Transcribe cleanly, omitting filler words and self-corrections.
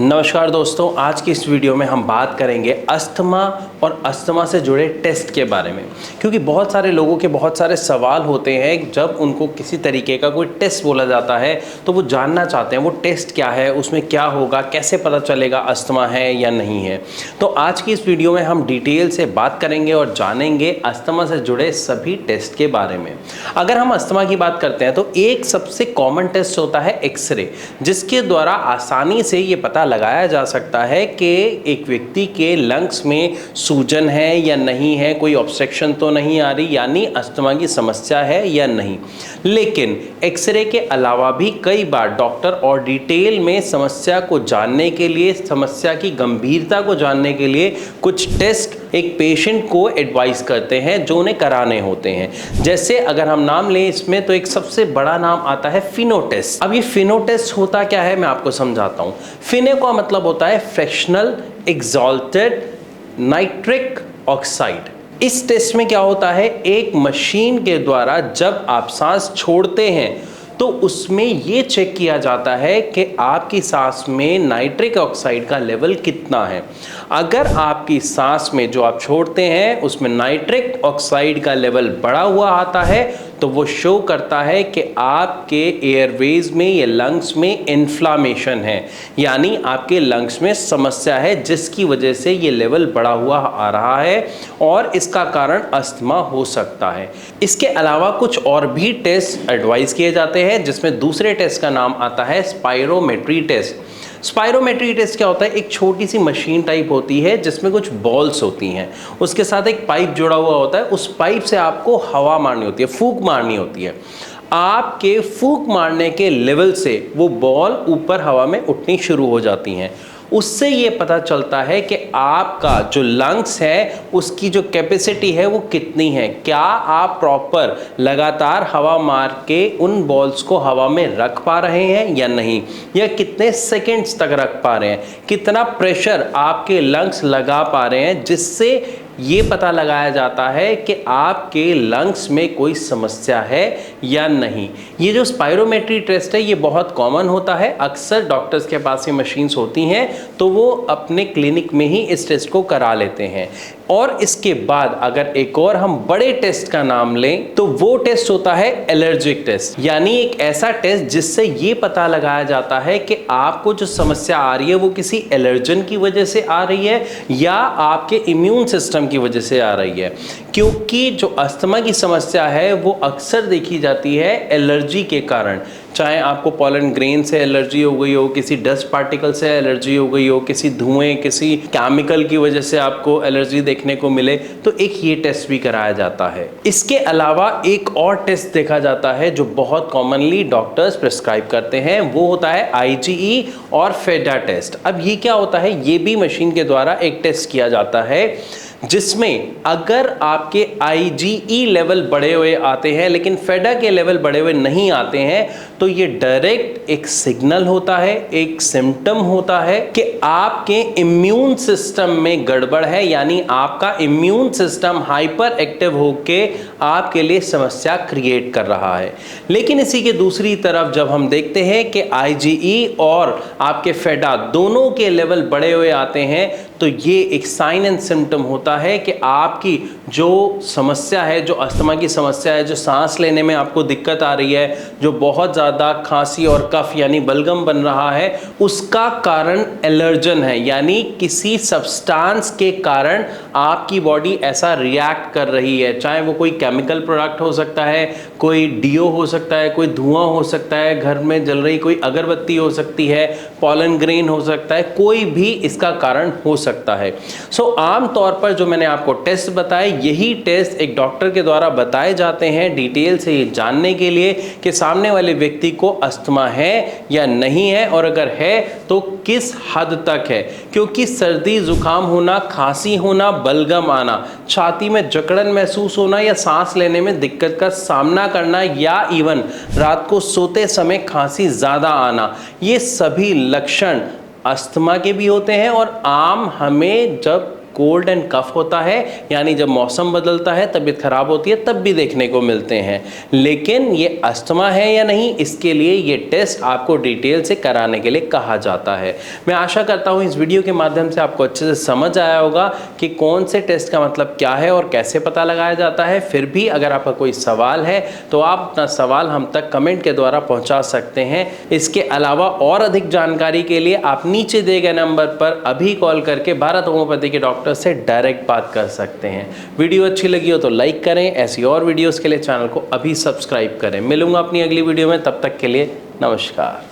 नमस्कार दोस्तों, आज की इस वीडियो में हम बात करेंगे अस्थमा और अस्थमा से जुड़े टेस्ट के बारे में। क्योंकि बहुत सारे लोगों के बहुत सारे सवाल होते हैं, जब उनको किसी तरीके का कोई टेस्ट बोला जाता है तो वो जानना चाहते हैं वो टेस्ट क्या है, उसमें क्या होगा, कैसे पता चलेगा अस्थमा है या नहीं है। तो आज की इस वीडियो में हम डिटेल से बात करेंगे और जानेंगे अस्थमा से जुड़े सभी टेस्ट के बारे में। अगर हम अस्थमा की बात करते हैं तो एक सबसे कॉमन टेस्ट होता है एक्सरे, जिसके द्वारा आसानी से ये पता लगाया जा सकता है कि एक व्यक्ति के लंग्स में सूजन है या नहीं है, कोई ऑब्स्ट्रक्शन तो नहीं आ रही, यानी अस्थमा की समस्या है या नहीं। लेकिन एक्सरे के अलावा भी कई बार डॉक्टर और डिटेल में समस्या को जानने के लिए, समस्या की गंभीरता को जानने के लिए कुछ टेस्ट एक पेशेंट को एडवाइस करते हैं जो उन्हें कराने होते हैं। जैसे अगर हम नाम लें इसमें, तो एक सबसे बड़ा नाम आता है फिनो टेस्ट। अब ये फिनो टेस्ट होता क्या है मैं आपको समझाता हूँ। फिनो का मतलब होता है फ्रैक्शनल एक्सॉल्टेड नाइट्रिक ऑक्साइड। इस टेस्ट में क्या होता है, एक मशीन के द्वारा जब आप सांस छोड़ते हैं तो उसमें ये चेक किया जाता है कि आपकी सांस में नाइट्रिक ऑक्साइड का लेवल कितना है। अगर आपकी सांस में जो आप छोड़ते हैं उसमें नाइट्रिक ऑक्साइड का लेवल बढ़ा हुआ आता है तो वो शो करता है कि आपके एयरवेज में या लंग्स में इन्फ्लामेशन है, यानी आपके लंग्स में समस्या है जिसकी वजह से ये लेवल बढ़ा हुआ आ रहा है और इसका कारण अस्थमा हो सकता है। इसके अलावा कुछ और भी टेस्ट एडवाइस किए जाते हैं, जिसमें दूसरे टेस्ट का नाम आता है स्पायरोमेट्री टेस्ट। स्पायरोमेट्री टेस्ट क्या होता है, एक छोटी सी मशीन टाइप होती है जिसमें कुछ बॉल्स होती हैं, उसके साथ एक पाइप जुड़ा हुआ होता है। उस पाइप से आपको हवा मारनी होती है, फूंक मारनी होती है। आपके फूंक मारने के लेवल से वो बॉल ऊपर हवा में उठनी शुरू हो जाती हैं। उससे ये पता चलता है कि आपका जो लंग्स है उसकी जो कैपेसिटी है वो कितनी है। क्या आप प्रॉपर लगातार हवा मार के उन बॉल्स को हवा में रख पा रहे हैं या नहीं, या कितने सेकंड्स तक रख पा रहे हैं, कितना प्रेशर आपके लंग्स लगा पा रहे हैं, जिससे ये पता लगाया जाता है कि आपके लंग्स में कोई समस्या है या नहीं। ये जो स्पायरोमेट्री टेस्ट है ये बहुत कॉमन होता है, अक्सर डॉक्टर्स के पास ये मशीन्स होती हैं तो वो अपने क्लिनिक में ही इस टेस्ट को करा लेते हैं। और इसके बाद अगर एक और हम बड़े टेस्ट का नाम लें तो वो टेस्ट होता है एलर्जिक टेस्ट, यानी एक ऐसा टेस्ट जिससे ये पता लगाया जाता है कि आपको जो समस्या आ रही है वो किसी एलर्जन की वजह से आ रही है या आपके इम्यून सिस्टम की वजह से आ रही है। क्योंकि जो अस्थमा की समस्या है वो अक्सर देखी जाती है एलर्जी के कारण, चाहे आपको पॉलन ग्रेन से एलर्जी हो गई हो, किसी डस्ट पार्टिकल से एलर्जी हो गई हो, किसी धुएं, किसी केमिकल की वजह से आपको एलर्जी देखने को मिले, तो एक ये टेस्ट भी कराया जाता है। इसके अलावा एक और टेस्ट देखा जाता है जो बहुत कॉमनली डॉक्टर्स प्रिस्क्राइब करते हैं, वो होता है IgE और फेडा टेस्ट। अब ये क्या होता है, ये भी मशीन के द्वारा एक टेस्ट किया जाता है जिसमें अगर आपके IgE लेवल बढ़े हुए आते हैं लेकिन फेडा के लेवल बढ़े हुए नहीं आते हैं तो ये डायरेक्ट एक सिग्नल होता है, एक सिम्टम होता है कि आपके इम्यून सिस्टम में गड़बड़ है, यानी आपका इम्यून सिस्टम हाइपर एक्टिव होके आपके लिए समस्या क्रिएट कर रहा है। लेकिन इसी के दूसरी तरफ जब हम देखते हैं कि IgE और आपके फेडा दोनों के लेवल बढ़े हुए आते हैं तो ये एक साइन एंड सिम्टम होता है कि आपकी जो समस्या है, जो अस्थमा की समस्या है, जो सांस लेने में आपको दिक्कत आ रही है, जो बहुत ज़्यादा खांसी और कफ यानी बलगम बन रहा है, उसका कारण एलर्जन है, यानी किसी सब्सटेंस के कारण आपकी बॉडी ऐसा रिएक्ट कर रही है। चाहे वो कोई केमिकल प्रोडक्ट हो सकता है, कोई डीओ हो सकता है, कोई धुआं हो सकता है, घर में जल रही कोई अगरबत्ती हो सकती है, पॉलन ग्रेन हो सकता है, कोई भी इसका कारण हो सकता है। सो आम तौर पर जो मैंने आपको टेस्ट बताए, यही टेस्ट एक डॉक्टर के द्वारा बताए जाते हैं डिटेल से ये जानने के लिए कि सामने वाले व्यक्ति को अस्थमा है या नहीं है, और अगर है तो किस हद तक है। क्योंकि सर्दी जुकाम होना, खांसी होना, बलगम आना, छाती में जकड़न महसूस होना या सांस लेने में दिक्कत का सामना करना या इवन रात को सोते समय खांसी ज़्यादा आना, ये सभी लक्षण अस्थमा के भी होते हैं। और आम हमें जब कोल्ड एंड कफ होता है, यानी जब मौसम बदलता है तबीयत खराब होती है तब भी देखने को मिलते हैं। लेकिन ये अस्थमा है या नहीं, इसके लिए ये टेस्ट आपको डिटेल से कराने के लिए कहा जाता है। मैं आशा करता हूँ इस वीडियो के माध्यम से आपको अच्छे से समझ आया होगा कि कौन से टेस्ट का मतलब क्या है और कैसे पता लगाया जाता है। फिर भी अगर आपका कोई सवाल है तो आप अपना सवाल हम तक कमेंट के द्वारा पहुंचा सकते हैं। इसके अलावा और अधिक जानकारी के लिए आप नीचे दिए गए नंबर पर अभी कॉल करके भारत होम्योपैथी के डॉक्टर से डायरेक्ट बात कर सकते हैं। वीडियो अच्छी लगी हो तो लाइक करें, ऐसी और वीडियोस के लिए चैनल को अभी सब्सक्राइब करें। मिलूंगा अपनी अगली वीडियो में, तब तक के लिए नमस्कार।